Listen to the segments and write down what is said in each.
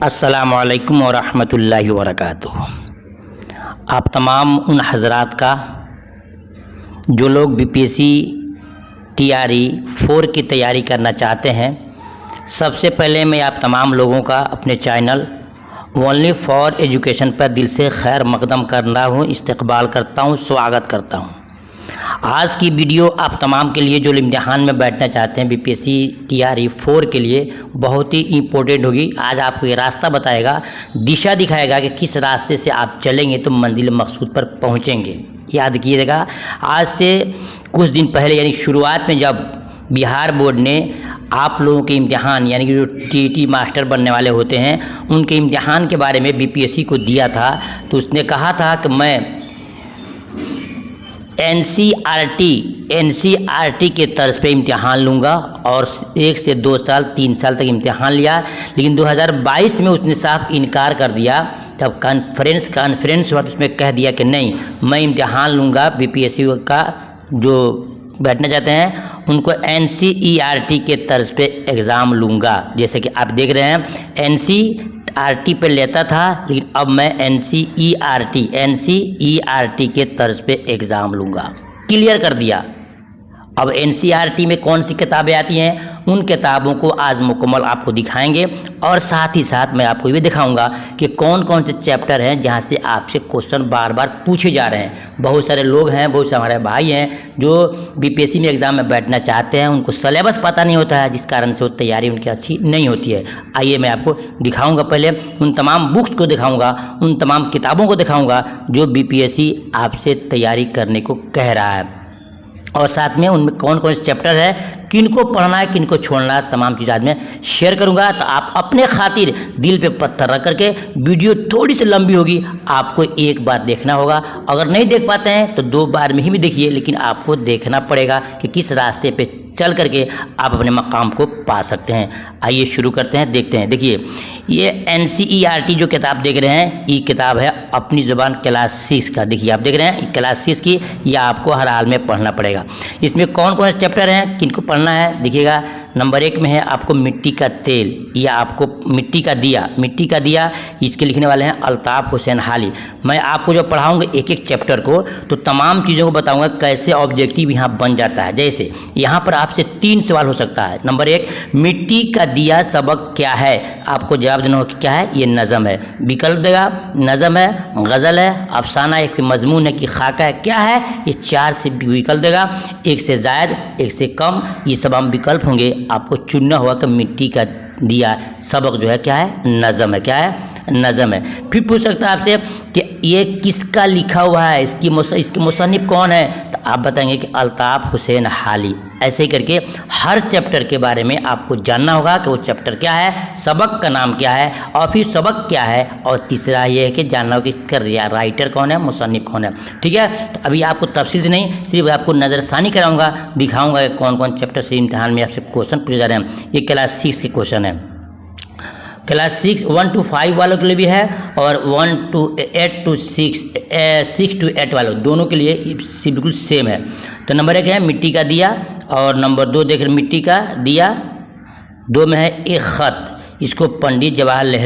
अस्सलामुअलैकुम वरहमतुल्लाहि वबरकातुहू। आप तमाम उन हज़रात का जो लोग बीपीएससी टीआरई 4 की तैयारी करना चाहते हैं, सबसे पहले मैं आप तमाम लोगों का अपने चैनल ओनली फॉर एजुकेशन पर दिल से खैर मकदम करता हूँ, इस्तकबाल करता हूँ, स्वागत करता हूँ। आज की वीडियो आप तमाम के लिए जो इम्तिहान में बैठना चाहते हैं बीपीएससी टीआरई 4 के लिए बहुत ही इम्पोर्टेंट होगी। आज आपको ये रास्ता बताएगा, दिशा दिखाएगा कि किस रास्ते से आप चलेंगे तो मंजिल मकसूद पर पहुंचेंगे। याद कीजिएगा, आज से कुछ दिन पहले यानी शुरुआत में जब बिहार बोर्ड ने आप लोगों के इम्तिहान यानी कि जो टीटी मास्टर बनने वाले होते हैं उनके इम्तिहान के बारे में बीपीएससी को दिया था, तो उसने कहा था कि मैं एनसीईआरटी के तर्ज पे इम्तिहान लूँगा और 1 से 2 साल 3 साल तक इम्तिहान लिया। लेकिन 2022 में उसने साफ इनकार कर दिया। तब कॉन्फ्रेंस हुआ तो उसमें कह दिया कि नहीं, मैं इम्तिहान लूँगा बीपीएससी का जो बैठना चाहते हैं उनको एनसीईआरटी के तर्ज पे एग्ज़ाम लूँगा। जैसे कि आप देख रहे हैं एनसीईआरटी पे लेता था, लेकिन अब मैं एनसीईआरटी के तर्ज पे एग्ज़ाम लूँगा। क्लियर कर दिया। अब एनसीईआरटी में कौन सी किताबें आती हैं उन किताबों को आज मुकम्मल आपको दिखाएंगे और साथ ही साथ मैं आपको ये दिखाऊंगा कि कौन कौन से चैप्टर हैं जहां से आपसे क्वेश्चन बार बार पूछे जा रहे हैं। बहुत सारे लोग हैं, बहुत से हमारे भाई हैं जो बीपीएससी में एग्ज़ाम में बैठना चाहते हैं, उनको सिलेबस पता नहीं होता है, जिस कारण से वो तैयारी उनकी अच्छी नहीं होती है। आइए मैं आपको दिखाऊँगा, पहले उन तमाम बुक्स को दिखाऊँगा, उन तमाम किताबों को दिखाऊँगा जो बीपीएससी आपसे तैयारी करने को कह रहा है, और साथ में उनमें कौन कौन से चैप्टर है, किनको पढ़ना है, किनको छोड़ना है, तमाम चीज़ आज मैं शेयर करूंगा। तो आप अपने खातिर दिल पे पत्थर रख करके, वीडियो थोड़ी सी लंबी होगी, आपको एक बार देखना होगा। अगर नहीं देख पाते हैं तो 2 बार में ही भी देखिए, लेकिन आपको देखना पड़ेगा कि किस रास्ते पे चल करके आप अपने मकाम को पा सकते हैं। आइए शुरू करते हैं, देखते हैं। देखिए, ये एनसीईआरटी जो किताब देख रहे हैं, ये किताब है अपनी ज़ुबान क्लास 6 का। देखिए आप देख रहे हैं क्लास 6 की, यह आपको हर हाल में पढ़ना पड़ेगा। इसमें कौन कौन से चैप्टर हैं, किनको पढ़ना है, देखिएगा। नंबर 1 में है आपको मिट्टी का तेल, या आपको मिट्टी का दिया, इसके लिखने वाले हैं अल्ताफ़ हुसैन हाली। मैं आपको जो पढ़ाऊँगा एक एक चैप्टर को, तो तमाम चीज़ों को बताऊँगा कैसे ऑब्जेक्टिव यहाँ बन जाता है। जैसे यहाँ पर आपसे 3 सवाल हो सकता है। नंबर 1, मिट्टी का दिया सबक क्या है, आपको जवाब देना होगा क्या है, ये नज़म है। विकल्प देगा, नज़म है, गज़ल है, अफसाना है, मजमून है कि खाका है, क्या है, ये 4 से विकल्प देगा। 1 से ज़ायद, 1 से कम, ये सब हम विकल्प होंगे। आपको चुनना होगा कि मिट्टी का दिया सबक जो है क्या है, नज़म है। क्या है, नज़म है। फिर पूछ सकता है आपसे कि ये किसका लिखा हुआ है, इसकी मुसन्निफ कौन है, तो आप बताएंगे कि अल्ताफ़ हुसैन हाली। ऐसे ही करके हर चैप्टर के बारे में आपको जानना होगा कि वो चैप्टर क्या है, सबक का नाम क्या है, और फिर सबक क्या है, और तीसरा ये है कि जानना होगा कि इसका राइटर कौन है, मुसन्निफ कौन है। ठीक है, तो अभी आपको तफसील से नहीं, सिर्फ आपको नज़रसानी कराऊंगा, दिखाऊंगा कि कौन कौन चैप्टर से इम्तिहान में आपसे क्वेश्चन पूछे जा रहे हैं। ये क्लास 6 के क्वेश्चन है। क्लास 6 1 to 5 वालों के लिए भी है, और 1 to 8 to 6 to 8 वालों दोनों के लिए बिल्कुल सेम है। तो नंबर 1 है मिट्टी का दिया, और नंबर 2 देख रहे मिट्टी का दिया 2 में है एक ख़त। इसको पंडित जवाहरलाल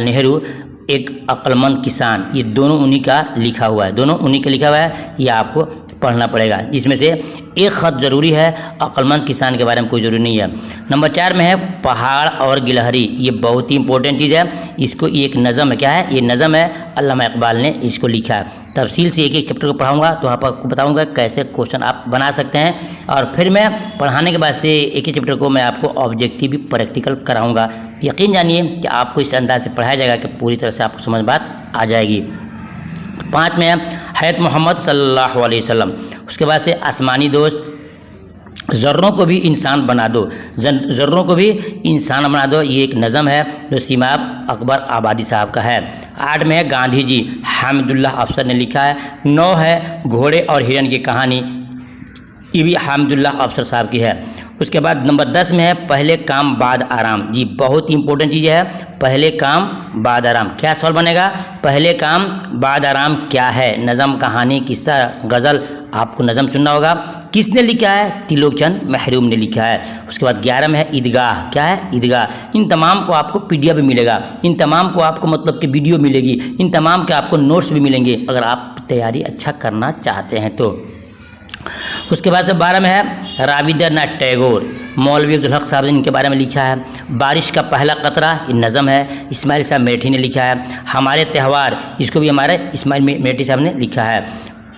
नेहरू एक अक्लमंद किसान, ये दोनों उन्हीं का लिखा हुआ है, ये आपको पढ़ना पड़ेगा। इसमें से एक ख़त ज़रूरी है, अक्लमंद किसान के बारे में कोई ज़रूरी नहीं है। नंबर 4 में है पहाड़ और गिलहरी, ये बहुत ही इंपॉर्टेंट चीज़ है। इसको एक नज़म है, क्या है, ये नज़म है, अल्लामा इकबाल ने इसको लिखा है। तफसील से एक एक चैप्टर को पढ़ाऊँगा, तो वहाँ पर आपको बताऊँगा कैसे क्वेश्चन आप बना सकते हैं, और फिर मैं पढ़ाने के बाद से एक एक चैप्टर को मैं आपको ऑब्जेक्टिव भी प्रैक्टिकल कराऊँगा। यकीन जानिए कि आपको इस अंदाज से पढ़ाया जाएगा कि पूरी तरह से आपको समझ बात आ जाएगी। 5 में है हज़रत मोहम्मद सल्लल्लाहु अलैहि वसल्लम। उसके बाद से आसमानी दोस्त, ज़र्रों को भी इंसान बना दो, ये एक नज़म है जो सीमाब अकबर आबादी साहब का है। 8 में है गांधी जी, हामिदुल्लाह अफसर ने लिखा है। 9 है घोड़े और हिरन की कहानी, ये भी हामिदुल्लाह अफसर साहब की है। उसके बाद नंबर 10 में है पहले काम बाद आराम, जी बहुत इंपॉर्टेंट चीज़ है, पहले काम बाद आराम। क्या सवाल बनेगा, पहले काम बाद आराम क्या है, नज़म, कहानी, किस्सा, गज़ल, आपको नज़म सुनना होगा। किसने लिखा है? तिलोकचंद महरूम ने लिखा है। उसके बाद 11 में है ईदगाह। क्या है? ईदगाह। इन तमाम को आपको PDF भी मिलेगा, इन तमाम को आपको मतलब कि वीडियो मिलेगी, इन तमाम के आपको नोट्स भी मिलेंगे अगर आप तैयारी अच्छा करना चाहते हैं तो। उसके बाद 12 में है रविंद्रनाथ टैगोर, मौलवी अब्दुल हक साहब ने इनके बारे में लिखा है। बारिश का पहला कतरा, ये नज़म है, इस्माइल साहब मेठी ने लिखा है। हमारे त्यौहार, इसको भी हमारे इस्माइल मेठी साहब ने लिखा है।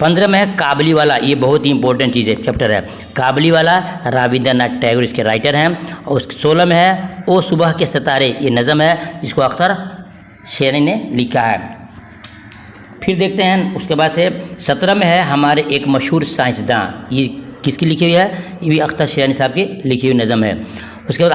15 में है काबली वाला, ये बहुत ही इंपॉर्टेंट चीज़ है, चैप्टर है काबली वाला, रविंद्रनाथ टैगोर इसके राइटर हैं। और 16 में है ओ सुबह के सितारे, ये नज़म है जिसको अख्तर शेरनी ने लिखा है। फिर देखते हैं उसके बाद से 17 में है हमारे एक मशहूर साइंसदां, ये किसकी लिखी हुई है? ये भी अख्तर शेरनी साहब की लिखी हुई नज़म है। उसके बाद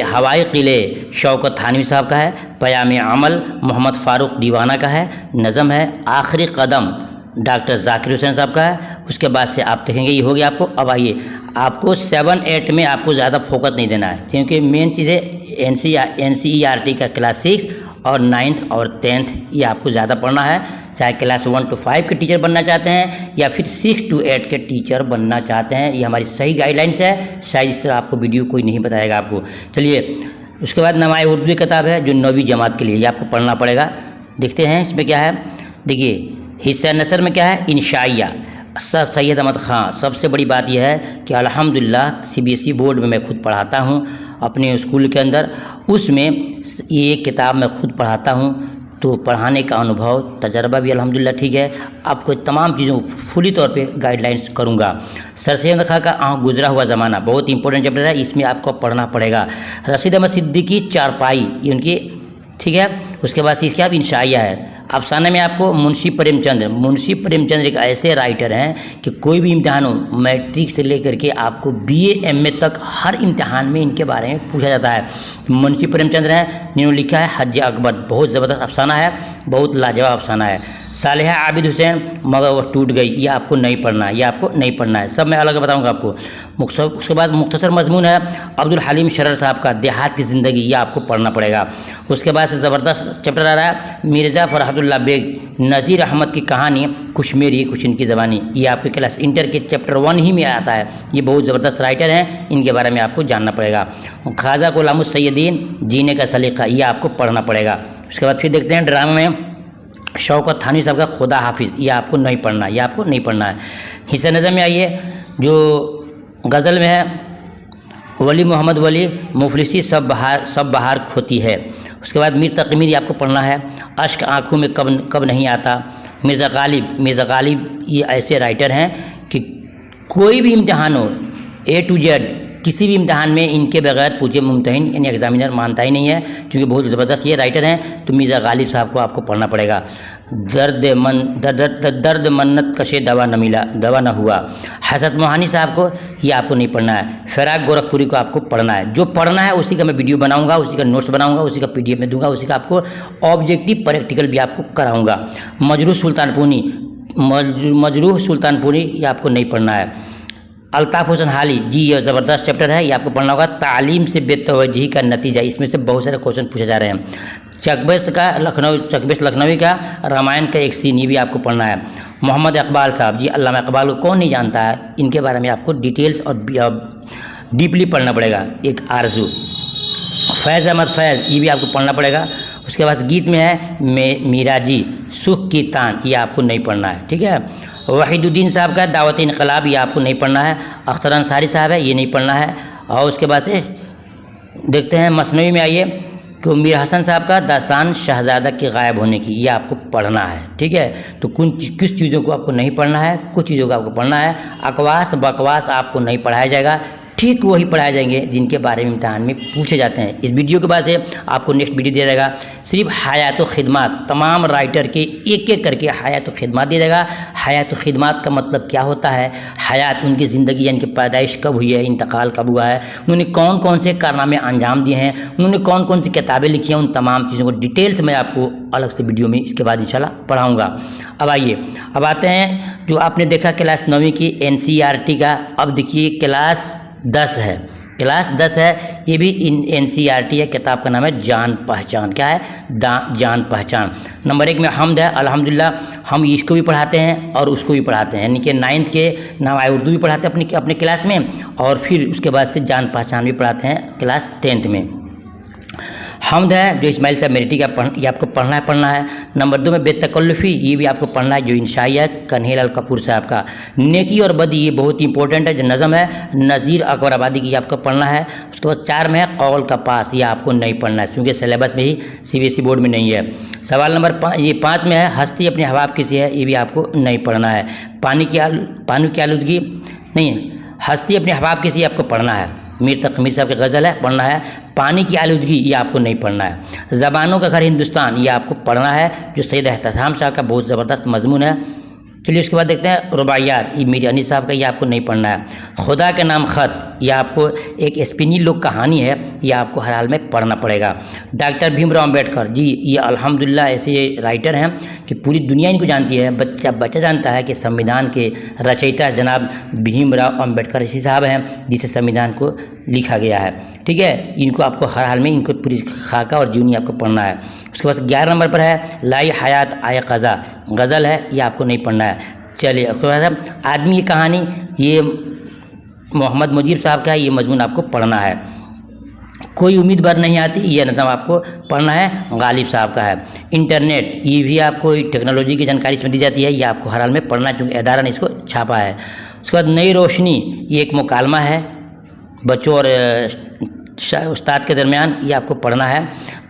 हवाई किले शौकत थानवी साहब का है। पयाम अमल मोहम्मद फ़ारूक दीवाना का है, नज़म है। आखिरी कदम डॉक्टर जाकिर हुसैन साहब का है। उसके बाद से आप देखेंगे ये हो गया आपको। अब आइए, आपको 7-8 में आपको ज़्यादा फोकस नहीं देना है, क्योंकि मेन चीज़ है NCERT का क्लास 6 और 9th और 10th, ये आपको ज़्यादा पढ़ना है। चाहे क्लास 1 to 5 के टीचर बनना चाहते हैं या फिर 6 to 8 के टीचर बनना चाहते हैं, ये हमारी सही गाइडलाइंस है। शायद इस तरह आपको वीडियो कोई नहीं बताएगा आपको। चलिए, उसके बाद नमाए उर्दू किताब है जो 9वीं जमात के लिए, ये आपको पढ़ना पड़ेगा। देखते हैं इसमें क्या है। देखिए, हिस्सा नसर में क्या है? इंशाइया, सर सैयद अहमद ख़ान। सबसे बड़ी बात यह है कि अल्हम्दुलिल्लाह CBSE बोर्ड में मैं खुद पढ़ाता हूँ अपने स्कूल के अंदर, उसमें ये किताब मैं खुद पढ़ाता हूँ, तो पढ़ाने का अनुभव तजर्बा भी अल्हम्दुलिल्लाह ठीक है। आपको तमाम चीज़ों को फुली तौर पे गाइडलाइंस करूँगा। सर सैयद अहमद ख़ान का आँख गुजरा हुआ ज़माना बहुत इंपॉर्टेंट चैप्टर है, इसमें आपको पढ़ना पड़ेगा। रशीद अहमद सिद्दीकी चारपाई, ये उनकी ठीक है। उसके बाद इसके आप इंशाइया है। अफसाने में आपको मुंशी प्रेमचंद एक ऐसे राइटर हैं कि कोई भी इम्तिहान हो, मैट्रिक से लेकर के आपको BA MA तक हर इम्तिहान में इनके बारे में पूछा जाता है। मुंशी प्रेमचंद हैं जिन्होंने लिखा है हज अकबर, बहुत ज़बरदस्त अफसाना है, बहुत लाजवाब अफसाना है। सालेहा आबिद हुसैन मगर वो टूट गई, ये आपको नहीं पढ़ना है, ये आपको नहीं पढ़ना है, सब मैं अलग बताऊँगा आपको। उसके बाद मुख्तसर मजमून है अब्दुल हलीम शरर साहब का देहात की ज़िंदगी, ये आपको पढ़ना पड़ेगा। उसके बाद से ज़बरदस्त चैप्टर आ रहा है मिर्ज़ा फरहतुल्लाह बेग नज़ीर अहमद की कहानी, कुछ मेरी कुछ इनकी ज़बानी, ये आपके क्लास इंटर के चैप्टर 1 ही में आता है। ये बहुत ज़बरदस्त राइटर हैं, इनके बारे में आपको जानना पड़ेगा। ख्वाजा गुलामुस सैयदीन जीने का सलीका, ये आपको पढ़ना पड़ेगा। उसके बाद फिर देखते हैं ड्रामा में शौकत थानवी साहब का खुदा हाफिज़, ये आपको नहीं पढ़ना, ये आपको नहीं पढ़ना है। हिस्सा नज़म में आइए, जो गज़ल में है वली मोहम्मद वली मुफलिसी सब बहार खोती है। उसके बाद मीर तकमीर, ये आपको पढ़ना है। अश्क आँखों में कब नहीं आता। मिर्ज़ा गालिब ये ऐसे राइटर हैं कि कोई भी इम्तिहान हो A to Z, किसी भी इम्तिहान में इनके बगैर पूछे मुमतहिन यानी एग्जामिनर मानता ही नहीं है, क्योंकि बहुत ज़बरदस्त ये राइटर हैं। तो मिर्ज़ा गालिब साहब को आपको पढ़ना पड़ेगा। दर्द मन्नत कशे दवा न हुआ, हसरत मोहानी साहब को, ये आपको नहीं पढ़ना है। फ़िराक गोरखपुरी को आपको पढ़ना है। जो पढ़ना है उसी का मैं वीडियो बनाऊंगा, उसी का नोट्स बनाऊंगा, उसी का PDF में दूंगा, उसी का आपको ऑब्जेक्टिव प्रैक्टिकल भी आपको कराऊंगा। मजरूह सुल्तानपुरी ये आपको नहीं पढ़ना है। अल्ताफ़ हुसैन हाली जी, ये ज़बरदस्त चैप्टर है, ये आपको पढ़ना होगा। तालीम से बेतवज्जी का नतीजा, इसमें से बहुत सारे क्वेश्चन पूछे जा रहे हैं। चकबेस्त लखनवी का रामायण का एक सीन, ये भी आपको पढ़ना है। मोहम्मद इकबाल साहब जी, अल्लामा इकबाल को कौन नहीं जानता है, इनके बारे में आपको डिटेल्स और डीपली पढ़ना पड़ेगा। एक आरजू, फैज़ अहमद फैज़, ये भी आपको पढ़ना पड़ेगा। उसके बाद गीत में है मीरा जी सुख की तान, ये आपको नहीं पढ़ना है, ठीक है। वहीदुद्दीन साहब का दावत इनकलाब, ये आपको नहीं पढ़ना है। अख्तर अंसारी साहब है, ये नहीं पढ़ना है। और उसके बाद से देखते हैं मसनवी में आइए कि मीर हसन साहब का दास्तान शहजादा के गायब होने की, ये आपको पढ़ना है, ठीक है। तो किस चीज़ों को आपको नहीं पढ़ना है, कुछ चीज़ों को आपको पढ़ना है। अकवास बकवास आपको नहीं पढ़ाया जाएगा, ठीक वही पढ़ाए जाएंगे जिनके बारे में इम्तिहान में पूछे जाते हैं। इस वीडियो के बाद से आपको नेक्स्ट वीडियो दिया जाएगा सिर्फ हयात खिदमत, तमाम राइटर के एक एक करके हयात खिदमत दिया जाएगा। हयात खिदमत का मतलब क्या होता है, हयात उनकी ज़िंदगी यानी कि पैदाइश कब हुई है, इंतकाल कब हुआ है, उन्होंने कौन कौन से कारनामे अंजाम दिए हैं, उन्होंने कौन कौन सी किताबें लिखी हैं, उन तमाम चीज़ों को डिटेल्स मैं आपको अलग से वीडियो में इसके बाद इंशाल्लाह पढ़ाऊँगा। अब आइए, अब आते हैं जो आपने देखा क्लास 9वीं की NCERT का। अब देखिए क्लास 10 है, क्लास 10 है, ये भी NCERT है, किताब का नाम है जान पहचान। क्या है? जान पहचान। नंबर 1 में हमद है, अल्हम्दुलिल्लाह, हम इसको भी पढ़ाते हैं और उसको भी पढ़ाते हैं, यानी कि 9th के नवाए उर्दू भी पढ़ाते हैं अपनी क्लास में, और फिर उसके बाद से जान पहचान भी पढ़ाते हैं क्लास 10th में। हमद है जो इस्माइल साहब मेरिटी का ये आपको पढ़ना है। नंबर 2 में बेतकल्लुफ़ी, ये भी आपको पढ़ना है, जो इंशाई है कन्हैयालाल कपूर साहब का। नेकी और बदी, ये बहुत ही इंपॉर्टेंट है, जो नज़म है नज़ीर अकबर आबादी की, ये आपको पढ़ना है। उसके बाद 4 में है कौल का पास, ये आपको नहीं पढ़ना है क्योंकि सिलेबस में ही CBSE बोर्ड में नहीं है। सवाल नंबर 5 में है हस्ती अपने हवाब किसी है, ये भी आपको नहीं पढ़ना है। पानी की आलूदगी नहीं, हस्ती अपने हवाब किसी आपको पढ़ना है। मीर तकमीर साहब की गज़ल है, पढ़ना है। पानी की आलूदगी, ये आपको नहीं पढ़ना है। ज़बानों का घर हिंदुस्तान, ये आपको पढ़ना है, जो सैयद एहतशाम साहब का बहुत ज़बरदस्त मजमून है। चलिए उसके बाद देखते हैं रुबाइयात, ये मीर अनीस साहब का, ये आपको नहीं पढ़ना है। खुदा के नाम ख़त, ये आपको एक स्पेनी लोग कहानी है, ये आपको हर हाल में पढ़ना पड़ेगा। डॉक्टर भीमराव अम्बेडकर जी, ये अल्हम्दुलिल्लाह ऐसे राइटर हैं कि पूरी दुनिया इनको जानती है। बच्चा जानता है कि संविधान के रचयिता जनाब भीमराव अम्बेडकर इसी साहब हैं जिसे संविधान को लिखा गया है। ठीक है, इनको आपको हर हाल में इनको पूरी खाका और जूनी आपको पढ़ना है। उसके बाद 11 नंबर पर है लाई हयात आय क़ज़ा, गज़ल है, ये आपको नहीं पढ़ना है। चलिए उसके बाद आदमी की कहानी, ये मोहम्मद मुजीब साहब का है, ये मजमून आपको पढ़ना है। कोई उम्मीद भर नहीं आती, ये नज़म आपको पढ़ना है, गालिब साहब का है। इंटरनेट, ये भी आपको टेक्नोलॉजी की जानकारी इसमें दी जाती है, ये आपको हर हाल में पढ़ना है चूँकि अदारा ने इसको छापा है। उसके बाद नई रोशनी, ये एक मुकालमा है बच्चों और उस्ताद के दरमियान, ये आपको पढ़ना है।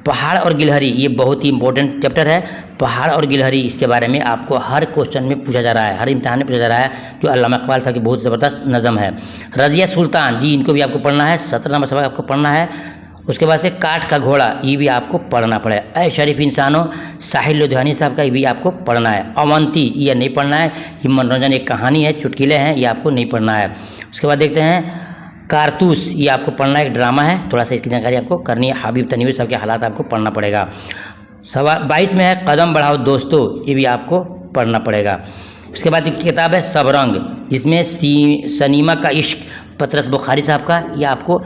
पहाड़ और गिलहरी, ये बहुत ही इंपॉर्टेंट चैप्टर है। पहाड़ और गिलहरी, इसके बारे में आपको हर क्वेश्चन में पूछा जा रहा है, हर इम्तिहान में पूछा जा रहा है, जो अल्लामा इकबाल साहब की बहुत ज़बरदस्त नज़म है। रज़िया सुल्तान जी, इनको भी आपको पढ़ना है, 17 नंबर सबक आपको पढ़ना है। उसके बाद से काठ का घोड़ा, ये भी आपको पढ़ना पड़ेगा। ऐ शरीफ इंसानों, साहिल लुधियानी साहब का, ये भी आपको पढ़ना है। अवंती, ये नहीं पढ़ना है, ये मनोरंजन एक कहानी है, चुटकुले हैं, ये आपको नहीं पढ़ना है। उसके बाद देखते हैं कारतूस, ये आपको पढ़ना है, एक ड्रामा है, थोड़ा सा इसकी जानकारी आपको करनी है। हबीब तनवीर साहब के हालात आपको पढ़ना पड़ेगा। 22 में है कदम बढ़ाओ दोस्तों, ये भी आपको पढ़ना पड़ेगा। उसके बाद एक किताब है सबरंग, जिसमें सनीमा का इश्क, पतरस बुखारी साहब का, ये आपको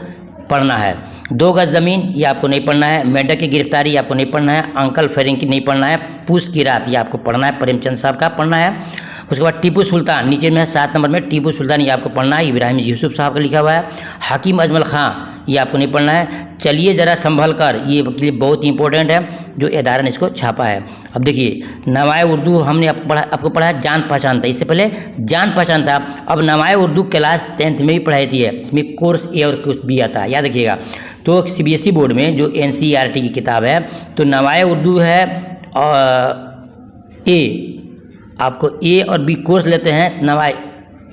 पढ़ना है। 2 गज ज़मीन, ये आपको नहीं पढ़ना है। मेंढक की गिरफ्तारी, ये आपको नहीं पढ़ना है। अंकल फेरिंग नहीं पढ़ना है। पूस की रात, ये आपको पढ़ना है, प्रेमचंद साहब का पढ़ना है। उसके बाद टीपू सुल्तान, नीचे में है 7 नंबर में टीपू सुल्तान, ये आपको पढ़ना है, इब्राहिम यूसुफ साहब का लिखा हुआ है। हकीम अजमल खां, ये आपको नहीं पढ़ना है। चलिए ज़रा संभल कर, ये लिए बहुत ही इंपॉर्टेंट है, जो अदारा ने इसको छापा है। अब देखिए नवाए उर्दू हमने आपको पढ़ा है जान पहचान था, इससे पहले जान पहचान था, अब नवाए उर्दू क्लास 10th में भी पढ़ाई थी है, इसमें कोर्स ए और कोर्स बी आता है, याद रखिएगा। तो CBSE बोर्ड में जो NCERT की किताब है, तो नवाए उर्दू है ए, आपको A और B कोर्स लेते हैं, नवाए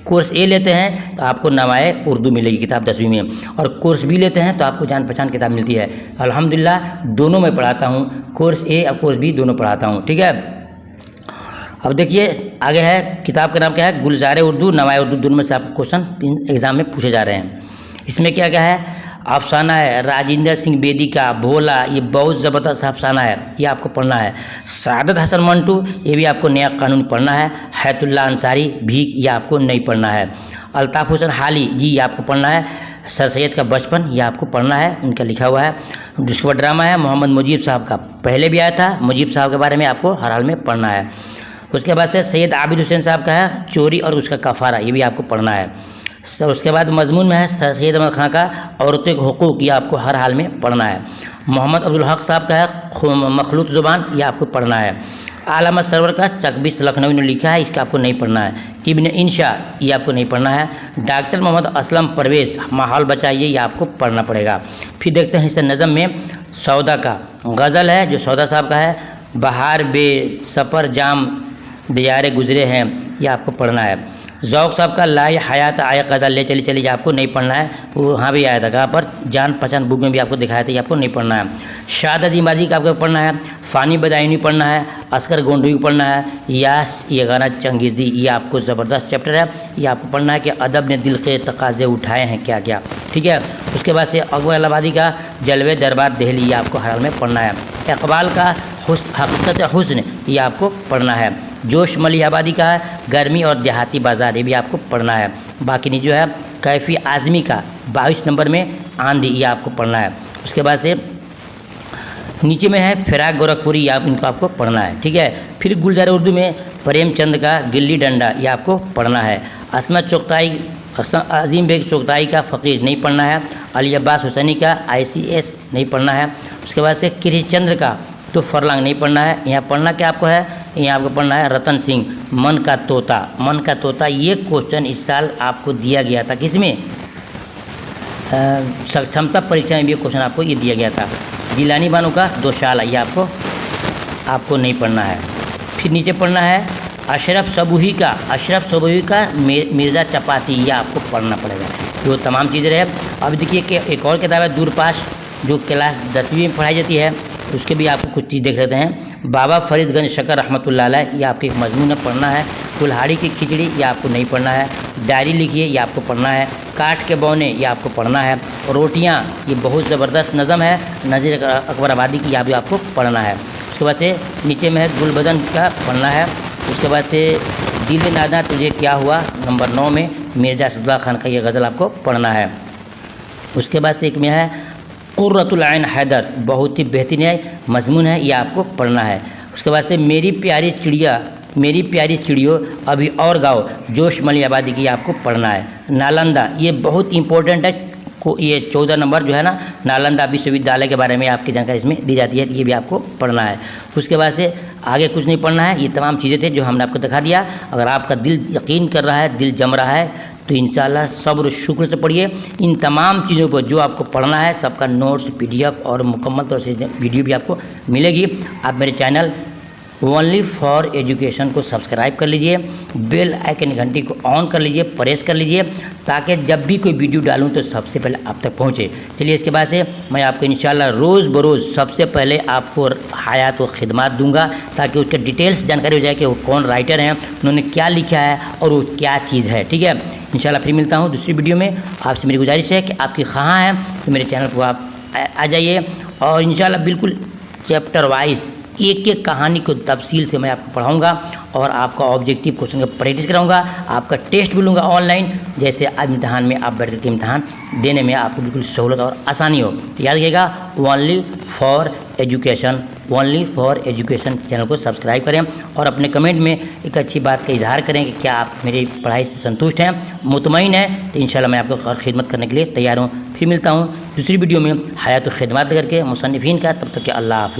कोर्स A लेते हैं तो आपको नवाए उर्दू मिलेगी किताब 10वीं में, और कोर्स B लेते हैं तो आपको जान पहचान किताब मिलती है। अल्हम्दुलिल्लाह दोनों मैं पढ़ाता हूँ, कोर्स A और कोर्स B दोनों पढ़ाता हूँ। ठीक है, अब देखिए आगे है, किताब का नाम क्या है, गुलजार उर्दू नवाए उर्दू, दोनों में से आपको क्वेश्चन एग्जाम में पूछे जा रहे हैं। इसमें क्या क्या है, अफसाना है राजेंद्र सिंह बेदी का भोला, ये बहुत ज़बरदस्त अफसाना है, ये आपको पढ़ना है। सादत हसन मंटू, ये भी आपको नया कानून पढ़ना है। हैतुल्लाह अंसारी भीख, ये आपको नहीं पढ़ना है। अल्ताफ़ हुसैन हाली जी, ये आपको पढ़ना है। सर सैयद का बचपन, ये आपको पढ़ना है, उनका लिखा हुआ है। जिसके बाद ड्रामा है मोहम्मद मुजीब साहब का, पहले भी आया था, मुजीब साहब के बारे में आपको हर हाल में पढ़ना है। उसके बाद से सैयद आबिद हुसैन साहब का है चोरी और उसका कफ़ारा, ये भी आपको पढ़ना है। उसके बाद मजमून में है सर सैयद अहमद खां का औरतों के हुकूक, ये आपको हर हाल में पढ़ना है। मोहम्मद अब्दुल हक साहब का है मखलूत ज़ुबान, ये आपको पढ़ना है। आलम सरवर का चकबिस्त लखनऊ ने लिखा है, इसका आपको नहीं पढ़ना है। इब्न इंशा, ये आपको नहीं पढ़ना है। डॉक्टर मोहम्मद असलम परवेज़ माहौल बचाइए, ये आपको पढ़ना पड़ेगा। फिर देखते हैं इस नज़म में सौदा का गज़ल है, जो सौदा साहब का है। बहार बे सफ़र जाम दियारे गुजरे हैं, ये आपको पढ़ना है। ज़ौक़ साहब का लाई हयात आय क़ज़ा ले चली चली, आपको नहीं पढ़ना है, वो वहाँ भी आया था, कहाँ पर जान पहचान बुक में भी आपको दिखाया था, ये आपको नहीं पढ़ना है। शादत इमादी का आपको पढ़ना है। फ़ानी बदायूनी पढ़ना है। अस्कर गोंडवी पढ़ना है। यास ये गाना चंगेज़ी, ये आपको ज़बरदस्त चैप्टर है, ये आपको पढ़ना है कि अदब ने दिल के तकाज़े उठाए हैं क्या क्या। ठीक है, उसके बाद से अकबर इलाहाबादी का जलवे दरबार दिल्ली, ये आपको हर हाल में पढ़ना है। इकबाल का हकीकत हुस्न, ये आपको पढ़ना है। जोश मलिहाबादी का है गर्मी और देहाती बाज़ार, ये भी आपको पढ़ना है। बाकी नहीं जो है कैफी आज़मी का 22 नंबर में आंधी, ये आपको पढ़ना है। उसके बाद से नीचे में है फिराक गोरखपुरी, ये इनको आपको पढ़ना है, ठीक है। फिर गुलजार उर्दू में प्रेमचंद का गिल्ली डंडा, ये आपको पढ़ना है। अज़ीम बेग चुगताई का फ़कीर नहीं पढ़ना है। अली अब्बास हुसैनी का ICS नहीं पढ़ना है। उसके बाद से कृष्णचंद्र का तो फरलांग नहीं पढ़ना है। यहाँ पढ़ना क्या आपको है, यहाँ आपको पढ़ना है रतन सिंह मन का तोता। मन का तोता ये क्वेश्चन इस साल आपको दिया गया था, किसमें, सक्षमता परीक्षा में भी क्वेश्चन आपको ये दिया गया था। जिलानी बानो का दोशाला, ये आपको नहीं पढ़ना है। फिर नीचे पढ़ना है अशरफ सबूही का मिर्ज़ा चपाती, ये आपको पढ़ना पड़ेगा। जो तमाम चीज़ें रहे। अब देखिए कि एक और किताब है दूरपाश, जो क्लास 10वीं में पढ़ाई जाती है, उसके भी आपको कुछ चीज़ देख लेते हैं। बाबा फरीदगंज शकर रहमतुल्लाह अलैह, ये आपके एक मजमून है, पढ़ना है। कुल्हाड़ी की खिचड़ी, ये आपको नहीं पढ़ना है। डायरी लिखिए, ये आपको पढ़ना है। काठ के बौने, ये आपको पढ़ना है। रोटियाँ, ये बहुत ज़बरदस्त नज़म है, नज़ीर अकबर आबादी की, ये आपको पढ़ना है। उसके बाद से नीचे में है गुलबदन का पढ़ना है। उसके बाद से दिल नादा तुझे क्या हुआ, नंबर 9 में मिर्ज़ा असदुल्लाह खान का ये गज़ल आपको पढ़ना है। उसके बाद से एक में है कुर्रतुल ऐन हैदर, बहुत ही बेहतरीन है, मजमून है, ये आपको पढ़ना है। उसके बाद से मेरी प्यारी चिड़ियों अभी और गाओ, जोश मली आबादी की, आपको पढ़ना है। नालंदा, ये बहुत इंपॉर्टेंट है, ये 14 नंबर जो है ना, नालंदा विश्वविद्यालय के बारे में आपकी जानकारी इसमें दी जाती है, ये भी आपको पढ़ना है। उसके बाद से आगे कुछ नहीं पढ़ना है। ये तमाम चीज़ें थे जो हमने आपको दिखा दिया। अगर आपका दिल यकीन कर रहा है, दिल जम रहा है, तो इंशाल्लाह सब्र शुक्र से पढ़िए। इन तमाम चीज़ों पर जो आपको पढ़ना है, सबका नोट्स, PDF और मुकम्मल तौर से वीडियो भी आपको मिलेगी। आप मेरे चैनल ओनली फॉर एजुकेशन को सब्सक्राइब कर लीजिए, बेल आइकन घंटी को ऑन कर लीजिए, प्रेस कर लीजिए, ताकि जब भी कोई वीडियो डालूं तो सबसे पहले आप तक पहुंचे। चलिए, इसके बाद से मैं आपको इंशाल्लाह रोज़ बरोज़ सबसे पहले आपको हयात व खिदमत दूंगा, ताकि उसके डिटेल्स जानकारी हो जाए कि वो कौन राइटर हैं, उन्होंने क्या लिखा है और वो क्या चीज़ है, ठीक है। इंशाल्लाह फिर मिलता हूँ दूसरी वीडियो में। आपसे मेरी गुजारिश है कि आपकी कहाँ हैं तो मेरे चैनल को आप आ जाइए, और इंशाल्लाह बिल्कुल चैप्टर वाइज एक एक कहानी को तफसील से मैं आपको पढ़ाऊंगा, और आपका ऑब्जेक्टिव क्वेश्चन का प्रैक्टिस कराऊंगा। आपका टेस्ट भी लूँगा ऑनलाइन, जैसे अब इम्तहान में आप बैठ करके इम्तहान देने में आपको बिल्कुल सहूलत और आसानी हो। तो याद रखिएगा, ओनली फॉर एजुकेशन चैनल को सब्सक्राइब करें, और अपने कमेंट में एक अच्छी बात का इजहार करें कि क्या आप मेरी पढ़ाई से संतुष्ट हैं, मुतमईन हैं, तो इंशाल्लाह मैं आपको खिदमत करने के लिए तैयार हूँ। फिर मिलता हूँ दूसरी वीडियो में हयात व खिदमत करके मुसन्निफीन का। तब तक के अल्लाह हाफ़िज़।